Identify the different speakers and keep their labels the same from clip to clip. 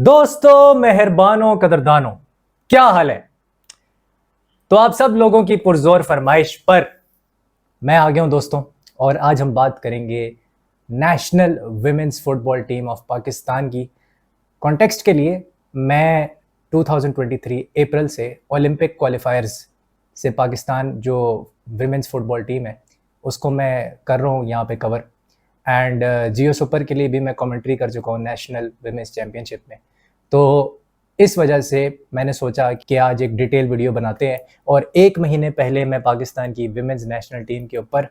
Speaker 1: दोस्तों, मेहरबानों, कदरदानों, क्या हाल है। तो आप सब लोगों की पुरजोर फरमाइश पर मैं आ गया हूं दोस्तों, और आज हम बात करेंगे national women's football team of Pakistan की। कॉन्टेक्स्ट के लिए मैं 2023 अप्रैल से ओलंपिक क्वालिफायर्स से पाकिस्तान जो विमेंस फुटबॉल टीम है उसको मैं कर रहा हूँ यहाँ पे कवर। एंड जियो सुपर के लिए भी मैं कमेंट्री कर चुका हूँ नेशनल विमेंस चैम्पियनशिप में। तो इस वजह से मैंने सोचा कि आज एक डिटेल वीडियो बनाते हैं, और 1 महीने पहले मैं पाकिस्तान की विमेंस नेशनल टीम के ऊपर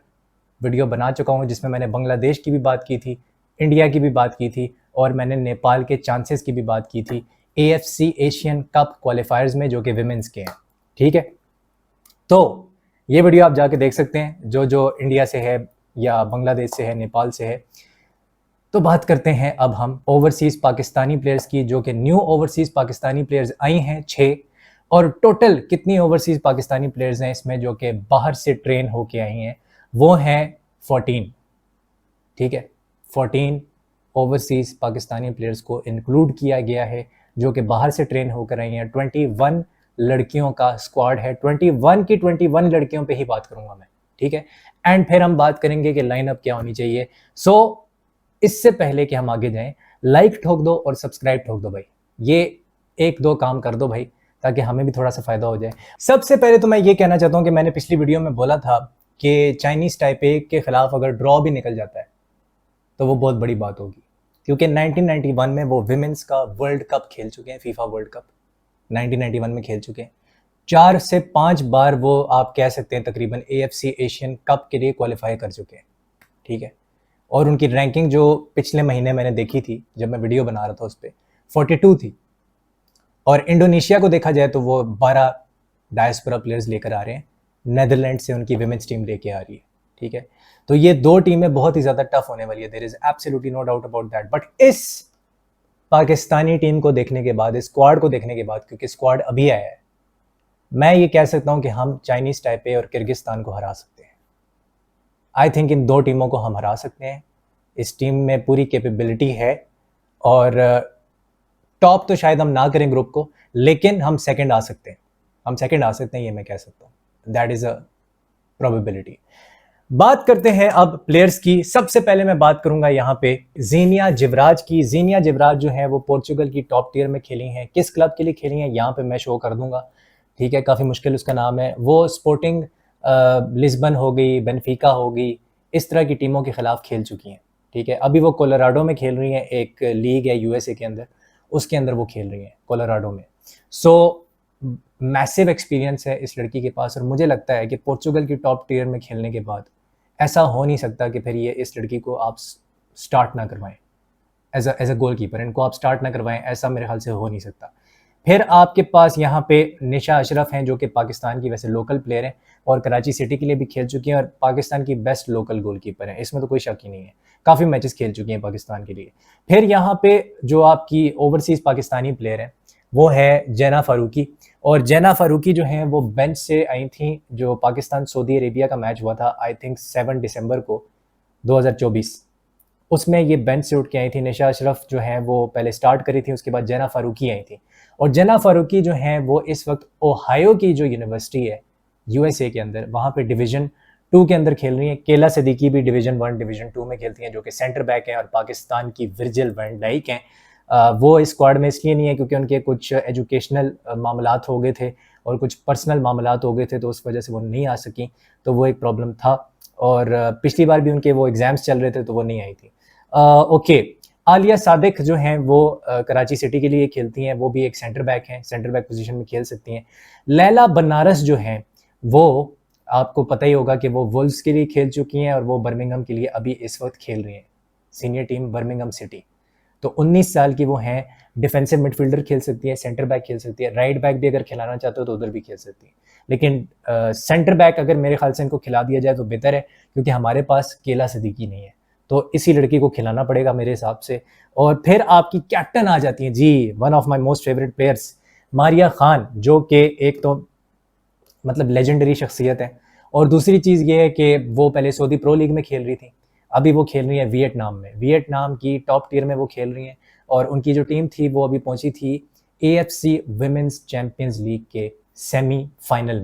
Speaker 1: वीडियो बना चुका हूँ, जिसमें मैंने बांग्लादेश की भी बात की थी, इंडिया की भी बात की थी, और मैंने नेपाल के चांसेस की भी बात की थी AFC एशियन कप क्वालिफायर्स में, जो कि विमेंस के हैं। ठीक है, तो ये वीडियो आप जाके देख सकते हैं, जो जो इंडिया से है या बांग्लादेश से है, नेपाल से है। तो बात करते हैं अब हम ओवरसीज पाकिस्तानी प्लेयर्स की, जो कि new overseas Pakistani players I हैं 6, और टोटल कितनी ओवरसीज पाकिस्तानी प्लेयर्स हैं इसमें जो कि बाहर से ट्रेन होके आई हैं, वो हैं 14। ठीक है, 14 ओवरसीज पाकिस्तानी प्लेयर्स को इंक्लूड किया गया है जो कि बाहर से ट्रेन होकर आई हैं। 21 लड़कियों का स्क्वाड है, 21 की 21 लड़कियों पे ही बात करूंगा मैं। ठीक है, एंड फिर हम बात करेंगे कि लाइनअप क्या होनी चाहिए। सो इससे पहले कि हम आगे जाएं, लाइक ठोक दो और सब्सक्राइब ठोक दो भाई। ये एक दो काम कर दो भाई, ताकि हमें भी थोड़ा सा फायदा हो जाए। सबसे पहले तो मैं ये कहना चाहता हूं कि मैंने पिछली वीडियो में बोला था कि चाइनीज टाइपे के खिलाफ अगर ड्रॉ भी निकल जाता है तो वो बहुत बड़ी बात होगी, क्योंकि 1991 में वो विमेंस का वर्ल्ड कप खेल चुके हैं, फीफा वर्ल्ड कप 1991 में खेल चुके हैं। 4 से 5 बार वो आप कह सकते हैं तकरीबन AFC एशियन कप के लिए क्वालिफाई कर चुके हैं। ठीक है, और उनकी रैंकिंग जो पिछले महीने मैंने देखी थी जब मैं वीडियो बना रहा था उस पर 42 थी। और इंडोनेशिया को देखा जाए तो वो 12 डायस्पोरा प्लेयर्स लेकर आ रहे हैं, नेदरलैंड से उनकी विमेंस टीम लेके आ रही है। ठीक है, तो ये दो टीमें बहुत ही ज़्यादा टफ होने वाली है, there is absolutely no doubt about that. But इस पाकिस्तानी टीम को देखने के बाद, इस स्क्वाड को देखने के बाद, क्योंकि स्क्वाड अभी आया है, मैं ये कह सकता हूँ कि हम चाइनीज टाइपे और किर्गिस्तान को हरा सकते हैं। आई थिंक इन दो टीमों को हम हरा सकते हैं। इस टीम में पूरी कैपेबिलिटी है, और टॉप तो शायद हम ना करें ग्रुप को, लेकिन हम सेकंड आ सकते हैं। हम सेकंड आ सकते हैं, ये मैं कह सकता हूँ, दैट इज अ प्रोबेबिलिटी। बात करते हैं अब प्लेयर्स की। सबसे पहले मैं बात करूंगा यहाँ पे ज़ेनिया जिवराज की। ज़ेनिया जिवराज जो है वो पोर्चुगल की टॉप टियर में खेली हैं। किस क्लब के लिए खेली हैं यहाँ पे मैं शो कर दूंगा। ठीक है, काफ़ी मुश्किल उसका नाम है। वो स्पोर्टिंग लिस्बन हो गई, बेनफिका हो गई, इस तरह की टीमों के खिलाफ खेल चुकी हैं। ठीक है, अभी वो कोलोराडो में खेल रही हैं, एक लीग है USA के अंदर, उसके अंदर वो खेल रही हैं कोलोराडो में। सो मैसिव एक्सपीरियंस है इस लड़की के पास, और मुझे लगता है कि पोर्चुगल की टॉप टियर में खेलने के बाद ऐसा हो नहीं सकता कि फिर ये इस लड़की को आप स्टार्ट ना करवाएं एज अ गोल कीपर। इनको आप स्टार्ट ना करवाएं, ऐसा मेरे ख्याल से हो नहीं सकता। फिर आपके पास यहाँ पे निशा अशरफ हैं, जो कि पाकिस्तान की वैसे लोकल प्लेयर हैं और कराची सिटी के लिए भी खेल चुकी हैं, और पाकिस्तान की बेस्ट लोकल गोलकीपर हैं, इसमें तो कोई शक ही नहीं है। काफ़ी मैचेस खेल चुकी हैं पाकिस्तान के लिए। फिर यहाँ पे जो आपकी ओवरसीज़ पाकिस्तानी प्लेयर हैं वो है जैना फारूकी, और जैना फारूकी जो हैं वो बेंच से आई थी जो पाकिस्तान सऊदी अरेबिया का मैच हुआ था, आई थिंक 7 दिसंबर को 2024, उसमें ये बेंच से उठ के आई थी। निशा अशरफ जो है वो पहले स्टार्ट करी थी, उसके बाद जैना फारूकी आई थी। और जैना फारूकी जो हैं वो इस वक्त ओहायो की जो यूनिवर्सिटी है USA के अंदर, वहाँ पे डिवीज़न 2 के अंदर खेल रही हैं। केला सिद्दीकी भी डिवीज़न 1 डिवीज़न 2 में खेलती हैं, जो कि सेंटर बैक हैं, और पाकिस्तान की विर्जिल वैन डाइक हैं। वो इस स्क्वाड में इसलिए नहीं है क्योंकि उनके कुछ एजुकेशनल मामलात हो गए थे और कुछ पर्सनल मामलात हो गए थे, तो उस वजह से वो नहीं आ सकी, तो वो एक प्रॉब्लम था। और पिछली बार भी उनके वो एग्ज़ाम्स चल रहे थे तो वो नहीं आई थी। ओके, आलिया सादिक जो हैं वो कराची सिटी के लिए खेलती हैं, वो भी एक सेंटर बैक हैं, सेंटर बैक पोजीशन में खेल सकती हैं। लैला बनारस जो हैं वो आपको पता ही होगा कि वो वुल्व्स के लिए खेल चुकी हैं, और वो बर्मिंघम के लिए अभी इस वक्त खेल रही हैं, सीनियर टीम बर्मिंघम सिटी। तो 19 साल की वो हैं, डिफेंसिव मिडफील्डर खेल सकती है, सेंटर बैक खेल सकती है, राइट बैक भी अगर खिलाना चाहते हो तो उधर भी खेल सकती है। लेकिन सेंटर बैक अगर मेरे ख्याल से इनको खिला दिया जाए तो बेहतर है, क्योंकि हमारे पास केला सिद्दीकी नहीं है, तो इसी लड़की को खिलाना पड़ेगा मेरे हिसाब से। और फिर आपकी कैप्टन आ जाती हैं जी, one of my most favourite players, Maria Khan, जो कि एक तो मतलब लेजेंडरी शख्सियत है, और दूसरी चीज़ ये है कि वो पहले सऊदी प्रो लीग में खेल रही थी, अभी वो खेल रही है वियतनाम में, वियतनाम की टॉप टियर में वो खेल रही हैं। और उनकी जो टीम थी वो अभी पहुंची थी AFC विमेंस चैंपियंस लीग के सेमीफाइनल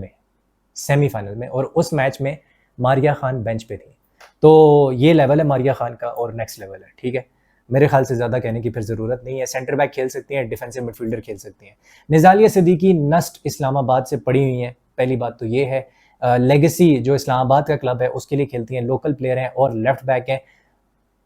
Speaker 1: में, और उस मैच में मारिया खान बेंच पे थी। तो ये लेवल है मारिया खान का और नेक्स्ट लेवल है, ठीक है। मेरे ख्याल से ज़्यादा कहने की फिर ज़रूरत नहीं है। सेंटर बैक खेल सकती हैं, डिफेंसिव मिडफील्डर खेल सकती हैं। निज़ालिया सिद्दीकी नस्ट इस्लामाबाद से पड़ी हुई हैं, पहली बात तो ये है। लेगेसी जो इस्लामाबाद का क्लब है उसके लिए खेलती हैं, लोकल प्लेयर हैं और लेफ्ट बैक हैं,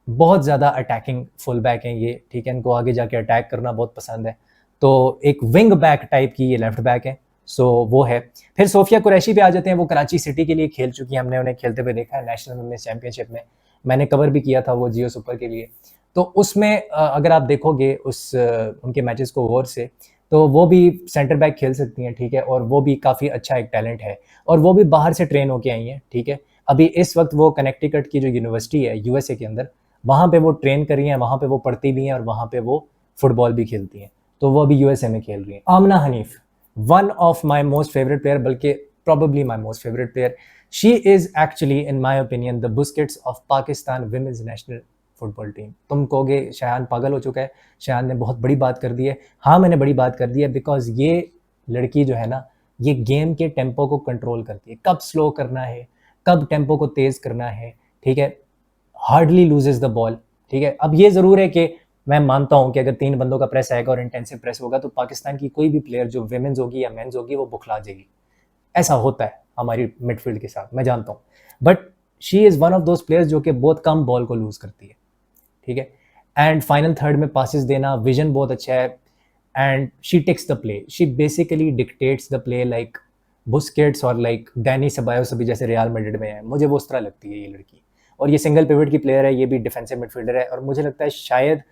Speaker 1: बहुत ज़्यादा अटैकिंग फुल बैक हैं ये, ठीक है। इनको आगे जाके अटैक करना बहुत पसंद है, तो एक विंग बैक टाइप की ये लेफ्ट बैक है, सो वो है। फिर सोफिया कुरैशी पे आ जाते हैं, वो कराची सिटी के लिए खेल चुकी हैं, हमने उन्हें खेलते हुए देखा है नेशनल वुमेन्स चैंपियनशिप में, मैंने कवर भी किया था वो जियो सुपर के लिए। तो उसमें अगर आप देखोगे उनके मैचेस को गौर से, तो वो भी सेंटर बैक खेल सकती हैं, ठीक है, और वो भी काफ़ी अच्छा एक टैलेंट है, और वो भी बाहर से ट्रेन होके आई हैं, ठीक है। अभी इस वक्त वो कनेक्टिकट की जो यूनिवर्सिटी है USA के अंदर, वहाँ पे वो ट्रेन कर रही हैं, वहाँ पे वो पढ़ती भी हैं और वहाँ पे वो फुटबॉल भी खेलती हैं, तो वो अभी USA में खेल रही हैं। Amna Hanif, one of my most favourite player, बल्कि probably my most favorite player. She is actually, in my opinion, the Busquets of Pakistan women's national football team. तुम कहोगे शायान पागल हो चुका है, शायान ने बहुत बड़ी बात कर दी है। हाँ, मैंने बड़ी बात कर दी है, बिकॉज ये लड़की जो है ना, ये गेम के टेम्पो को कंट्रोल करती है, कब स्लो करना है, कब टेम्पो को तेज करना है, ठीक है। हार्डली लूजेस द बॉल, ठीक है। अब ये जरूर है कि मैं मानता हूं कि अगर 3 बंदों का प्रेस आएगा और इंटेंसिव प्रेस होगा, तो पाकिस्तान की कोई भी प्लेयर जो विमेंस होगी या मेंस होगी वो बुखला जाएगी। ऐसा होता है हमारी मिडफील्ड के साथ, मैं जानता हूँ, but she is one of those players जो कि बहुत कम बॉल को लूज करती है, ठीक है। एंड फाइनल थर्ड में पासिस देना, विजन बहुत अच्छा है, and she takes the play, she basically dictates the play like Busquets और लाइक डैनी सेबायोस अभी जैसे रियल मैड्रिड में है, मुझे वो उस तरह लगती है ये लड़की। और ये सिंगल पिवट की प्लेयर है, ये भी डिफेंसिव मिडफील्डर है, और मुझे लगता है शायद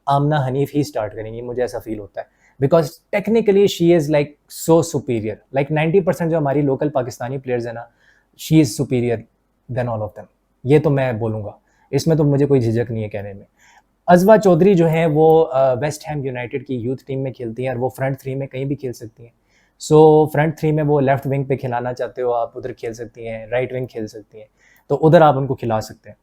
Speaker 1: आमना हनीफ ही स्टार्ट करेंगी, मुझे ऐसा फील होता है, because technically she is like so superior, like 90% जो हमारी लोकल पाकिस्तानी प्लेयर्स है ना, she is superior than all of them, ये तो मैं बोलूँगा, इसमें तो मुझे कोई झिझक नहीं है कहने में। अजवा चौधरी जो है वो वेस्ट हैम यूनाइटेड की यूथ टीम में खेलती हैं, और वो फ्रंट थ्री में कहीं भी खेल सकती हैं। सो फ्रंट थ्री में वो लेफ्ट विंग पे खिलाना चाहते हो आप, उधर खेल सकती हैं, राइट विंग खेल सकती हैं, तो उधर आप उनको खिला सकते हैं।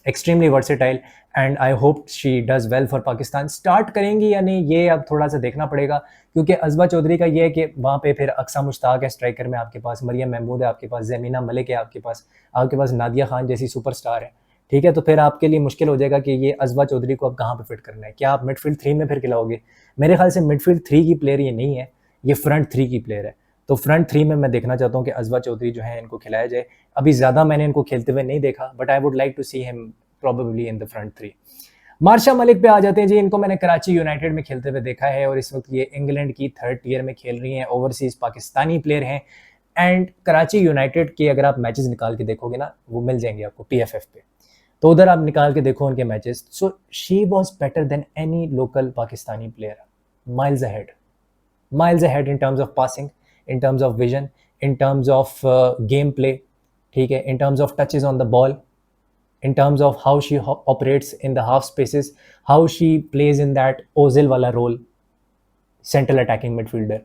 Speaker 1: Extremely versatile, and I hope she does well for Pakistan. Start करेंगी या नहीं ये अब थोड़ा सा देखना पड़ेगा, क्योंकि अजवा चौधरी का ये है कि वहाँ पे फिर अक्सा मुश्ताक है स्ट्राइकर में, आपके पास मरियम महमूद है, आपके पास ज़मीना मलिक है, आपके पास नादिया खान जैसी सुपरस्टार है, ठीक है। तो फिर आपके लिए मुश्किल हो जाएगा कि ये अजवा चौधरी को अब कहाँ पे फिट करना है, क्या आप मिडफील्ड 3 में फिर खिलाओगे? मेरे ख्याल से मिडफील्ड 3 की प्लेयर ये नहीं है, ये फ्रंट 3 की प्लेयर है। तो फ्रंट 3 में मैं देखना चाहता हूँ कि अजवा चौधरी जो है इनको खिलाया जाए। अभी ज़्यादा मैंने इनको खेलते हुए नहीं देखा, but I would like to see him probably in the front 3। Marsha Malik पे आ जाते हैं जी, इनको मैंने कराची यूनाइटेड में खेलते हुए देखा है, और इस वक्त ये इंग्लैंड की 3rd टियर में खेल रही हैं, ओवरसीज पाकिस्तानी प्लेयर हैं, एंड कराची यूनाइटेड के अगर आप मैचेस निकाल के देखोगे ना, वो मिल जाएंगे आपको PFF पे, तो उधर आप निकाल के देखो उनके matches. So she was better than any local Pakistani player, miles ahead in terms of passing, in terms of vision, in terms of game play, ठीक है, in terms of touches on the ball, in terms of how she operates in the half spaces, how she plays in that Ozil वाला role, central attacking midfielder,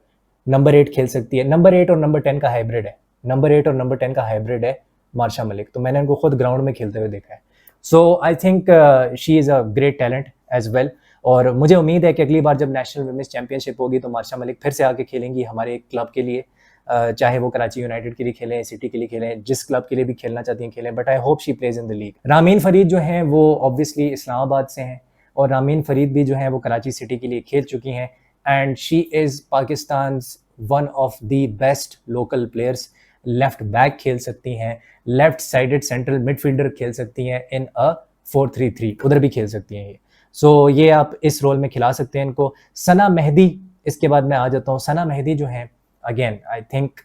Speaker 1: number 8 खेल सकती है, number 8 और number 10 का hybrid है, number 8 और number 10 का hybrid है मार्शा मलिक, तो मैंने उनको खुद ग्राउंड में खेलते हुए देखा है। So I think she is a great talent as well, और मुझे उम्मीद है कि अगली बार जब नेशनल वुमेन्स चैंपियनशिप होगी तो मार्शा मलिक फिर से आके खेलेंगी हमारे क्लब के लिए, चाहे वो कराची यूनाइटेड के लिए खेलें, सिटी के लिए खेलें, जिस क्लब के लिए भी खेलना चाहती हैं खेलें, but I hope she plays in the league. Ramin Farid जो हैं वो ऑब्वियसली इस्लामाबाद से हैं, और रामीन फरीद भी जो हैं वो कराची सिटी के लिए खेल चुकी हैं, and she is Pakistan one of the best local players. Left back खेल सकती हैं, लेफ्ट साइडेड सेंट्रल मिडफील्डर खेल सकती हैं, इन अ 4-3-3 उधर भी खेल सकती हैं ये। सो ये आप इस रोल में खिला सकते हैं इनको। सना मेहदी, इसके बाद मैं आ जाता हूँ, सना मेहदी जो हैं, again I think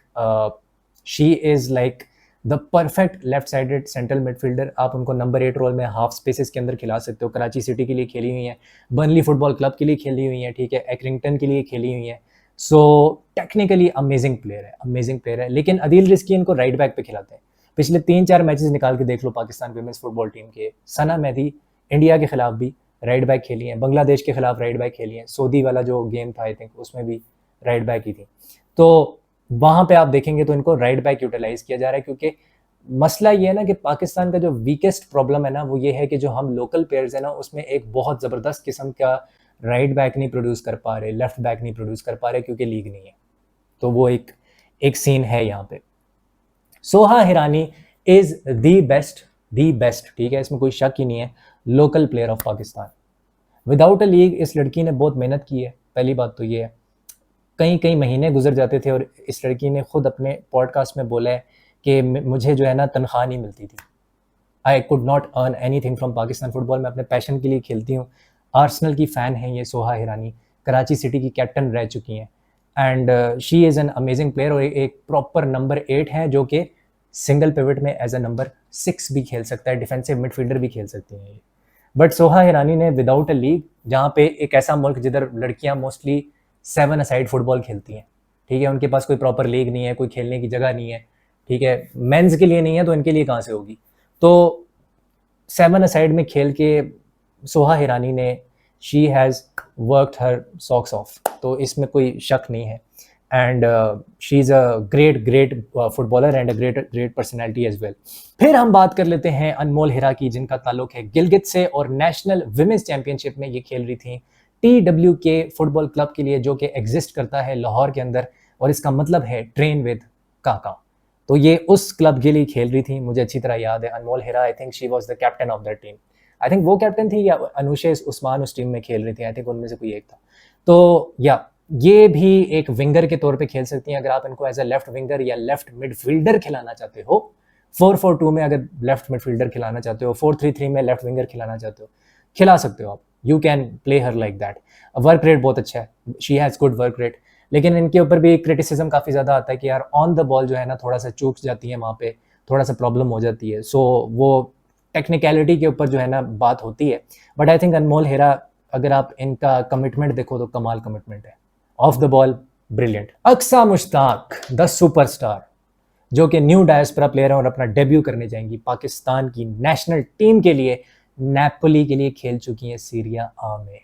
Speaker 1: she is like the perfect left sided central midfielder। आप उनको नंबर 8 रोल में हाफ स्पेसेस के अंदर खिला सकते हो। कराची सिटी के लिए खेली हुई हैं, बर्नली फुटबॉल क्लब के लिए खेली हुई हैं, ठीक है, एक्रिंगटन के लिए खेली हुई हैं। सो टेक्निकली अमेजिंग प्लेयर है, लेकिन अदील रिजकी इनको राइट बैक पे खिलाते हैं। पिछले 3-4 मैचेस निकाल के देख लो पाकिस्तान विमेंस फुटबॉल टीम के। सना मेहदी इंडिया के खिलाफ भी राइट बैक खेली हैं, बांग्लादेश के खिलाफ राइट बैक खेली हैं, सऊदी वाला जो गेम था आई थिंक उसमें भी राइट बैक ही थी। तो वहाँ पे आप देखेंगे तो इनको राइट बैक यूटिलाइज किया जा रहा है, क्योंकि मसला ये है ना कि पाकिस्तान का जो वीकेस्ट प्रॉब्लम है ना, वो ये है कि जो हम लोकल प्लेयर्स हैं ना, उसमें एक बहुत ज़बरदस्त किस्म का राइट बैक नहीं प्रोड्यूस कर पा रहे, लेफ्ट बैक नहीं प्रोड्यूस कर पा रहे क्योंकि लीग नहीं है। तो वो एक सीन है यहाँ पे। Soha Hirani is the best, ठीक है, इसमें कोई शक ही नहीं है, local player of Pakistan. Without a league इस लड़की ने बहुत मेहनत की है, पहली बात तो ये है। कई कई महीने गुजर जाते थे और इस लड़की ने खुद अपने पॉडकास्ट में बोला है कि मुझे जो है ना तनख्वाह नहीं मिलती थी। I could not earn any thing from Pakistan football, मैं अपने पैशन के लिए खेलती हूँ। आर्सेनल की फ़ैन है ये सोहा हिरानी, कराची सिटी की कैप्टन रह चुकी हैं and she is an amazing player और एक प्रॉपर नंबर 8 है जो कि सिंगल पिवट में एज अ नंबर 6 भी खेल सकता है, डिफेंसिव मिडफील्डर भी खेल सकती हैं ये। बट सोहा हिरानी ने विदाउट अ लीग, जहाँ पे एक ऐसा मुल्क जिधर लड़कियाँ मोस्टली 7 असाइड फुटबॉल खेलती हैं, ठीक है, उनके पास कोई प्रॉपर लीग नहीं है, कोई खेलने की जगह नहीं है, ठीक है, मेंस के लिए नहीं है तो इनके लिए कहाँ से होगी। तो 7 असाइड में खेल के सोहा हिरानी ने she has worked her socks off, तो इसमें कोई शक नहीं है। And she is a great footballer and a great personality as well. फिर हम बात कर लेते हैं अनमोल हिरा की, जिनका ताल्लुक है गिलगित से और नेशनल विमेंस चैंपियनशिप में ये खेल रही थी TWK फुटबॉल क्लब के लिए, जो कि एग्जिस्ट करता है लाहौर के अंदर, और इसका मतलब है ट्रेन विद काका। तो ये उस क्लब के लिए खेल रही थी, मुझे अच्छी तरह याद है। Anmol Hira, I think she was the captain of that team. I think वो कैप्टन थी या अनुशे उस्मान उस टीम में खेल रही थी, आई थिंक उनमें से कोई एक था। तो या ये भी एक विंगर के तौर पे खेल सकती हैं अगर आप इनको एज अ लेफ्ट विंगर या लेफ्ट मिडफील्डर खिलाना चाहते हो। 4-4-2 में अगर लेफ्ट मिडफील्डर खिलाना चाहते हो, 4-3-3 में लेफ्ट विंगर खिलाना चाहते हो, खिला सकते हो आप। You can play her like that. Work rate बहुत अच्छा है, she has good work rate, लेकिन इनके ऊपर भी क्रिटिसिज्म काफ़ी ज़्यादा आता है कि यार ऑन द बॉल जो है ना थोड़ा सा चूक जाती है, वहाँ पे थोड़ा सा प्रॉब्लम हो जाती है। सो वो टेक्निकलिटी के ऊपर जो है ना बात होती है। But I think Anmol Hira, अगर आप इनका कमिटमेंट देखो तो कमाल कमिटमेंट है। Off the ball brilliant. Aqsa Mushtaq the superstar, जो कि न्यू डायस्पोरा प्लेयर है और अपना डेब्यू करने जाएंगी पाकिस्तान की नेशनल टीम के लिए। नेपोली के लिए खेल चुकी हैं सीरिया आ में।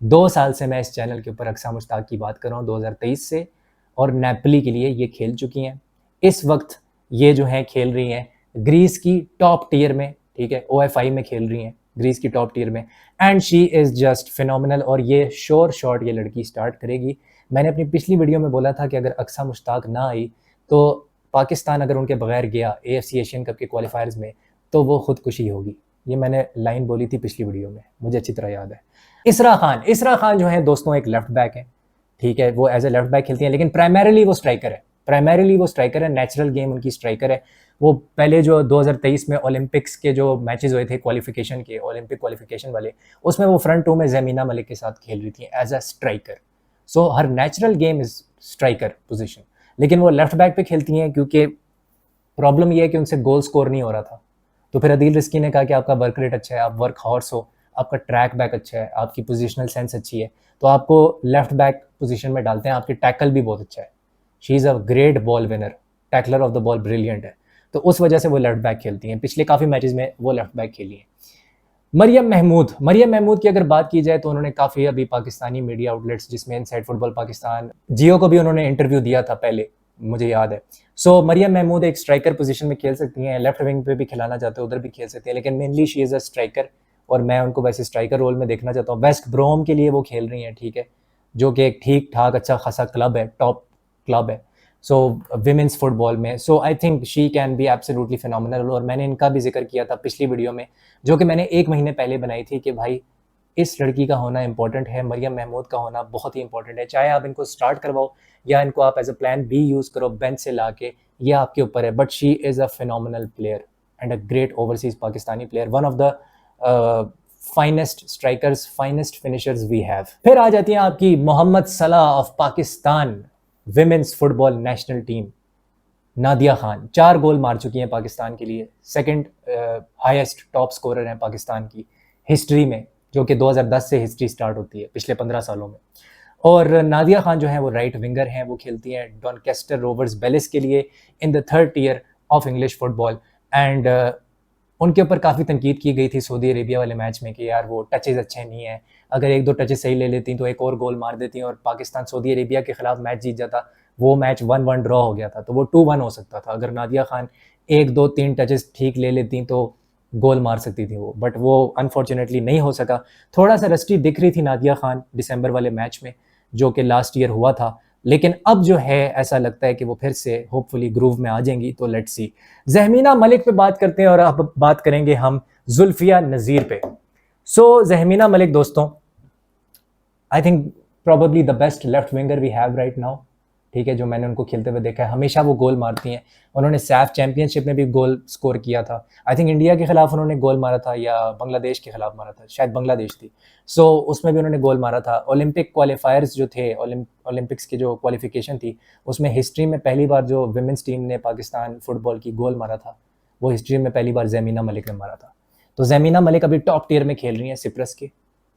Speaker 1: 2 साल से मैं इस चैनल के ऊपर अक्सा मुश्ताक की बात कर रहा हूँ, 2023 से, और नेपोली के लिए ये खेल चुकी हैं। इस वक्त ये जो है खेल रही हैं ग्रीस की टॉप टियर में, ठीक है, OFI में खेल रही हैं, ग्रीस की टॉप टियर में। And she is just phenomenal, और ये शॉर्ट ये लड़की स्टार्ट करेगी। मैंने अपनी पिछली वीडियो में बोला था कि अगर अक्सा मुश्ताक ना आई तो पाकिस्तान अगर उनके बगैर गया AFC एशियन कप के क्वालिफायर्स में तो वो खुदकुशी होगी। ये मैंने लाइन बोली थी पिछली वीडियो में, मुझे अच्छी तरह याद है। इसरा खान जो है दोस्तों एक लेफ्ट बैक है, ठीक है, वो एज ए लेफ्ट बैक खेलती हैं, लेकिन प्राइमरीली वो स्ट्राइकर है, नेचुरल गेम उनकी स्ट्राइकर है। वो पहले जो 2023 में ओलंपिक्स के जो मैचेस हुए थे क्वालिफिकेशन के, ओलंपिक क्वालिफिकेशन वाले, उसमें वो फ्रंट 2 में ज़मीना मलिक के साथ खेल रही थी as a striker. So her natural game is striker position, लेकिन वो लेफ्ट बैक पे खेलती हैं क्योंकि प्रॉब्लम ये है कि उनसे गोल स्कोर नहीं हो रहा था। तो फिर अदील रिस्की ने कहा कि आपका वर्क रेट अच्छा है, आप वर्क हॉर्स हो, आपका ट्रैक बैक अच्छा है, आपकी पोजिशनल सेंस अच्छी है, तो आपको लेफ्ट बैक पोजीशन में डालते हैं। आपकी टैकल भी बहुत अच्छा है, she is a great ball winner, tackler of the ball brilliant है, तो उस वजह से वो लेफ्ट बैक खेलती हैं। पिछले काफ़ी मैचेस में वो लेफ्ट बैक खेली हैं। मरियम महमूद की अगर बात की जाए तो उन्होंने काफ़ी अभी पाकिस्तानी मीडिया आउटलेट्स, जिसमें इनसाइड फुटबॉल पाकिस्तान, जियो को भी उन्होंने इंटरव्यू दिया था पहले, मुझे याद है। सो मरियम महमूद एक स्ट्राइकर पोजीशन में खेल सकती हैं, लेफ्ट विंग पे भी खिलाना चाहते हो उधर भी खेल सकती हैं, लेकिन mainly she is a striker, और मैं उनको वैसे स्ट्राइकर रोल में देखना चाहता हूँ। वेस्ट ब्रोम के लिए वो खेल रही हैं, ठीक है, जो कि एक ठीक ठाक अच्छा खासा क्लब है, टॉप क्लब है सो विमेंस फुटबॉल में। So I think she can be absolutely phenomenal, और मैंने इनका भी जिक्र किया था पिछली वीडियो में, जो कि मैंने 1 महीने पहले बनाई थी, कि भाई इस लड़की का होना इंपॉर्टेंट है, मरियम महमूद का होना बहुत ही इंपॉर्टेंट है। चाहे आप इनको स्टार्ट करवाओ या इनको आप as a plan B use करो बेंच से ला के, ये आपके ऊपर है, but she is a phenomenal player and a great overseas Pakistani player, one of the finest strikers, finest finishers we have. फिर आ जाती हैं आपकी Mohamed Salah of Pakistan women's football national team. Nadia Khan 4 goal मार चुकी हैं पाकिस्तान के लिए, सेकंड हाईएस्ट टॉप स्कोरर हैं पाकिस्तान की हिस्ट्री में, जो कि 2010 से हिस्ट्री स्टार्ट होती है, पिछले 15 सालों में। और नादिया खान जो है वो राइट विंगर हैं, वो खेलती हैं डॉनकेस्टर रोवर्स बेलिस के लिए in the 3rd tier of English football. And उनके ऊपर काफ़ी तनकीद की गई थी सऊदी अरेबिया वाले मैच में कि यार वो टचेज़ अच्छे नहीं हैं, अगर 1-2 टचेज़ सही ले लेती तो एक और गोल मार देती, और पाकिस्तान सऊदी अरेबिया के खिलाफ मैच जीत जाता। वो मैच 1-1 ड्रॉ हो गया था, तो वो 2-1 हो सकता था अगर नादिया खान 1-2-3 टचेज़ ठीक ले लेती तो गोल मार सकती थी वो, बट वो अनफॉर्चुनेटली नहीं हो सका। थोड़ा सा रस्टी दिख रही थी नादिया खान दिसंबर वाले मैच में जो कि लास्ट ईयर हुआ था, लेकिन अब जो है ऐसा लगता है कि वो फिर से होपफुली ग्रूव में आ जाएंगी। तो लेट्स सी। जहमीना मलिक पे बात करते हैं और अब बात करेंगे हम जुल्फिया नज़ीर पे। सो जहमीना मलिक दोस्तों, I think probably the best left winger we have right now, ठीक है, जो मैंने उनको खेलते हुए देखा है। हमेशा वो गोल मारती हैं। उन्होंने सैफ चैंपियनशिप में भी गोल स्कोर किया था। आई थिंक इंडिया के खिलाफ उन्होंने गोल मारा था या बांग्लादेश के खिलाफ मारा था, शायद बांग्लादेश थी। सो उसमें भी उन्होंने गोल मारा था। ओलंपिक क्वालिफायर्स जो थे, ओलंपिक्स की जो क्वालिफिकेशन थी, उसमें हिस्ट्री में पहली बार जो विमेंस टीम ने पाकिस्तान फुटबॉल की गोल मारा था, वो हिस्ट्री में पहली बार जमीना मलिक ने मारा था। तो जमीना मलिक अभी टॉप टियर में खेल रही हैं,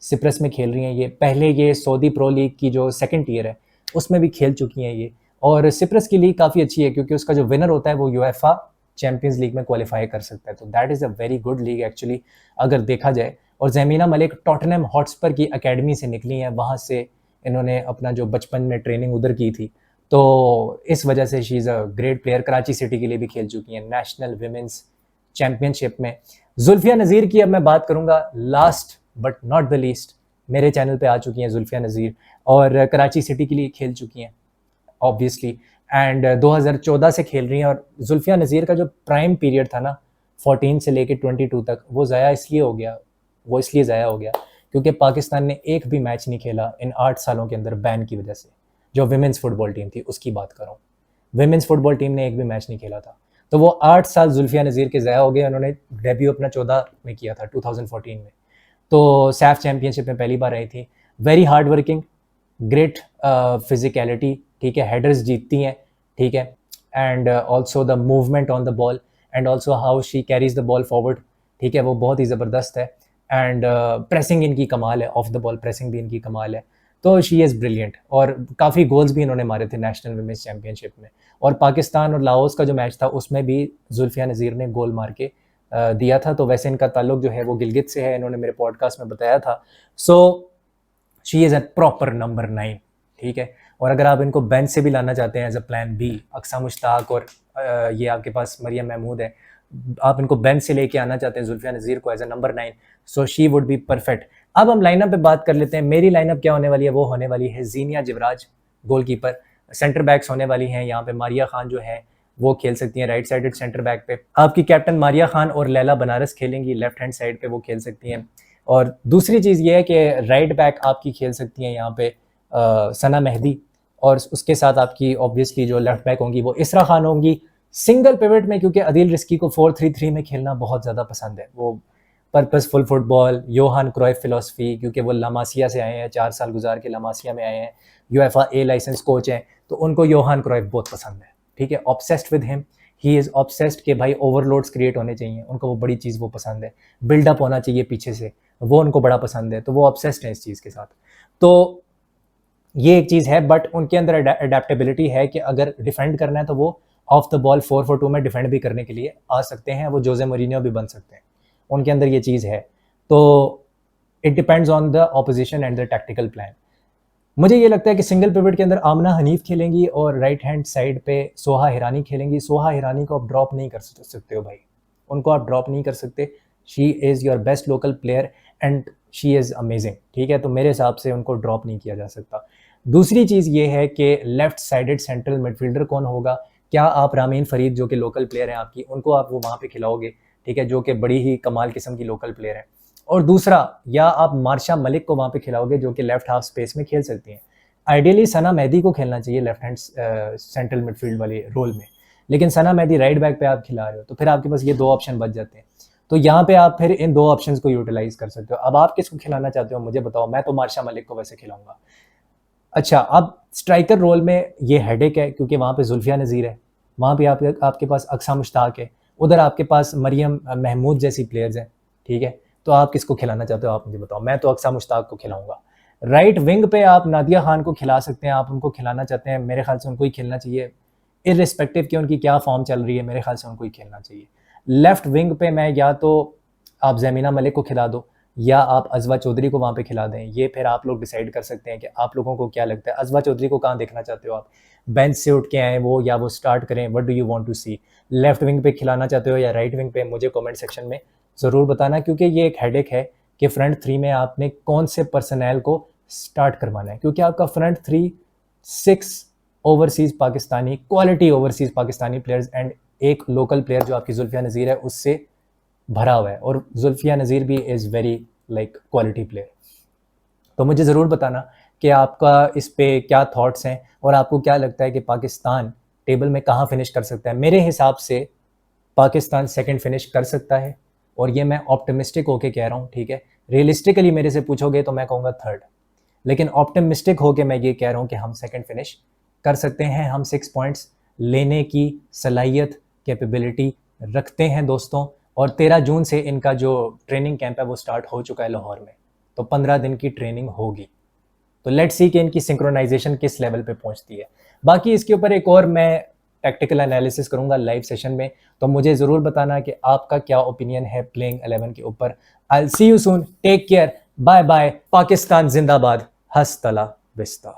Speaker 1: सिप्रस में खेल रही हैं। ये पहले ये सऊदी प्रो लीग की जो सेकंड टियर है उसमें भी खेल चुकी हैं ये। और सिप्रस की लीग काफ़ी अच्छी है क्योंकि उसका जो विनर होता है वो यूएफा चैंपियंस लीग में क्वालिफाई कर सकता है। तो that is a very good league actually अगर देखा जाए। और जमीना मलिक टॉटनहम हॉटस्पर की एकेडमी से निकली हैं, वहाँ से इन्होंने अपना जो बचपन में ट्रेनिंग उधर की थी, तो इस वजह से she is a great player. Karachi city के लिए भी खेल चुकी हैं नेशनल विमेंस चैंपियनशिप में। जुल्फिया नज़ीर की अब मैं बात करूंगा, last but not the least मेरे चैनल पे आ चुकी हैं जुल्फिया नज़ीर और कराची सिटी के लिए खेल चुकी हैं ऑब्वियसली। एंड 2014 से खेल रही हैं। और जुल्फिया नज़ीर का जो प्राइम पीरियड था ना 14 से लेके 22 तक, वो इसलिए ज़ाया हो गया क्योंकि पाकिस्तान ने एक भी मैच नहीं खेला इन 8 सालों के अंदर बैन की वजह से। जो विमेंस फुटबॉल टीम थी उसकी बात कर रहा हूँ, विमेंस फुटबॉल टीम ने एक भी मैच नहीं खेला था। तो वो 8 साल जुल्फिया नज़ीर के ज़ाया हो गए। उन्होंने डेब्यू अपना 14 में किया था, 2014 में। तो सैफ चैंपियनशिप में पहली बार आई थी। Very hard working, great physicality, ठीक है, हेडर्स जीतती हैं, ठीक है, and also the movement on the ball and also how she carries the ball forward, ठीक है, वो बहुत ही ज़बरदस्त है। एंड प्रेसिंग इनकी कमाल है, ऑफ द बॉल प्रेसिंग भी इनकी कमाल है। तो शी इज़ ब्रिलियंट और काफ़ी गोल्स भी इन्होंने मारे थे नेशनल विमेंस चैंपियनशिप में। और पाकिस्तान और लाओस का जो मैच था उसमें भी जुल्फिया नज़ीर ने गोल मार के दिया था। तो वैसे इनका ताल्लुक जो है वो गिलगित से है, इन्होंने मेरे पॉडकास्ट में बताया था। So she is a proper number 9, ठीक है। और अगर आप इनको बेंच से भी लाना चाहते हैं as a plan B, Aqsa Mushtaq और ये आपके पास मरियम महमूद है, आप इनको बेंच से लेके आना चाहते हैं जुल्फिया नज़ीर को as a number 9, so she would be perfect. अब हम लाइनअप पे बात कर लेते हैं। मेरी लाइनअप क्या होने वाली है? वो होने वाली है जीनिया जिवराज गोलकीपर, सेंटर बैक्स होने वाली हैं यहाँ पे मारिया खान जो है वो खेल सकती हैं राइट साइडेड सेंटर बैक पे। आपकी कैप्टन मारिया खान और लैला बनारस खेलेंगी लेफ्ट हैंड साइड पे, वो खेल सकती हैं। और दूसरी चीज़ ये है कि राइट बैक आपकी खेल सकती हैं यहाँ पे सना मेहदी, और उसके साथ आपकी ऑब्वियसली जो लेफ्ट बैक होंगी वो इसरा खान होंगी। सिंगल पिवट में क्योंकि अदील रिस्की को 4-3-3 में खेलना बहुत ज़्यादा पसंद है, वो purposeful football, Johan Cruyff philosophy, क्योंकि वो लामासिया से आए हैं, 4 साल गुजार के लामासिया में आए हैं, यूएफए ए लाइसेंस कोच हैं, तो उनको योहान क्राइफ बहुत पसंद है, ठीक है। Obsessed with him, he is obsessed के भाई ओवरलोड्स क्रिएट होने चाहिए, उनको वो बड़ी चीज़ वो पसंद है, बिल्डअप होना चाहिए पीछे से, वो उनको बड़ा पसंद है, तो वो ऑब्सेस्ड है इस चीज़ के साथ। तो ये एक चीज़ है, बट उनके अंदर अडेप्टेबिलिटी है कि अगर डिफेंड करना है तो वो ऑफ द बॉल 4-4-2 में डिफेंड भी करने के लिए आ सकते हैं, वो जोजे मोरिनियो भी बन सकते हैं, उनके अंदर ये चीज़ है। तो it depends on the opposition and the tactical plan. मुझे ये लगता है कि सिंगल पिवट के अंदर आमना हनीफ खेलेंगी और राइट हैंड साइड पे सोहा हिरानी खेलेंगी। सोहा हिरानी को आप ड्रॉप नहीं कर सकते हो भाई, उनको आप ड्रॉप नहीं कर सकते। She is your best local player and she is amazing, ठीक है। तो मेरे हिसाब से उनको ड्रॉप नहीं किया जा सकता। दूसरी चीज़ ये है कि लेफ्ट साइडेड सेंट्रल मिडफील्डर कौन होगा? क्या आप रामीन फरीद जो कि लोकल प्लेयर हैं आपकी, उनको आप वो वहाँ पे खिलाओगे, ठीक है, जो कि बड़ी ही कमाल किस्म की लोकल प्लेयर है। और दूसरा, या आप मार्शा मलिक को वहाँ पे खिलाओगे जो कि लेफ्ट हाफ स्पेस में खेल सकती हैं। आइडियली सना मेहदी को खेलना चाहिए लेफ्ट हैंड सेंट्रल मिडफील्ड वाले रोल में, लेकिन सना मेहदी राइट बैक पे आप खिला रहे हो, तो फिर आपके पास ये 2 ऑप्शन बच जाते हैं। तो यहाँ पे आप फिर इन 2 ऑप्शंस को यूटिलाइज कर सकते हो। अब आप किसको खिलाना चाहते हो मुझे बताओ, मैं तो मार्शा मलिक को वैसे खिलाऊंगा। अच्छा, अब स्ट्राइकर रोल में ये हेडेक है क्योंकि वहाँ पे जुल्फिया नज़ीर है, वहाँ पे आपके पास अक्सा मुश्ताक है, उधर आपके पास मरियम महमूद जैसी प्लेयर्स हैं, ठीक है। तो आप किसको खिलाना चाहते हो आप मुझे बताओ, मैं तो अक्सा मुश्ताक को खिलाऊंगा। राइट विंग पे आप नादिया खान को खिला सकते हैं, आप उनको खिलाना चाहते हैं, मेरे ख्याल से उनको ही खेलना चाहिए, इर्रिस्पेक्टिव कि उनकी क्या फॉर्म चल रही है, मेरे ख्याल से उनको ही खेलना चाहिए। लेफ्ट विंग पे मैं या तो आप जमीना मलिक को खिला दो या आप अजवा चौधरी को वहाँ पे खिला दें, ये फिर आप लोग डिसाइड कर सकते हैं कि आप लोगों को क्या लगता है। अजवा चौधरी को कहाँ देखना चाहते हो आप, बेंच से उठ के आए वो या वो स्टार्ट करें, what do you want to see? Left wing पे खिलाना चाहते हो या राइट विंग पे, मुझे कमेंट सेक्शन में ज़रूर बताना, क्योंकि ये एक हेडेक है कि फ्रंट थ्री में आपने कौन से पर्सनल को स्टार्ट करवाना है, क्योंकि आपका front three 6 overseas Pakistani, quality overseas Pakistani players and एक लोकल प्लेयर जो आपकी जुल्फिया नज़ीर है उससे भरा हुआ है, और जुल्फिया नज़ीर भी is very like quality player. तो मुझे ज़रूर बताना कि आपका इस पे क्या थॉट्स हैं और आपको क्या लगता है कि पाकिस्तान टेबल में कहाँ फिनिश कर सकता है। मेरे हिसाब से पाकिस्तान सेकंड फिनिश कर सकता है, और ये मैं ऑप्टिमिस्टिक होके कह रहा हूँ, ठीक है। रियलिस्टिकली मेरे से पूछोगे तो मैं कहूँगा थर्ड, लेकिन ऑप्टिमिस्टिक होके मैं ये कह रहा हूँ कि हम सेकंड फिनिश कर सकते हैं। हम 6 पॉइंट्स लेने की सलाहियत, कैपेबिलिटी रखते हैं दोस्तों। और 13 जून से इनका जो ट्रेनिंग कैंप है वो स्टार्ट हो चुका है लाहौर में, तो 15 दिन की ट्रेनिंग होगी। तो लेट्स सी कि इनकी सिंक्रोनाइजेशन किस लेवल पे पहुंचती है। बाकी इसके ऊपर एक और मैं टैक्टिकल एनालिसिस करूंगा लाइव सेशन में, तो मुझे ज़रूर बताना कि आपका क्या ओपिनियन है प्लेइंग 11 के ऊपर। I will see you soon, take care, bye bye, Pakistan जिंदाबाद, हस्तला विस्ता।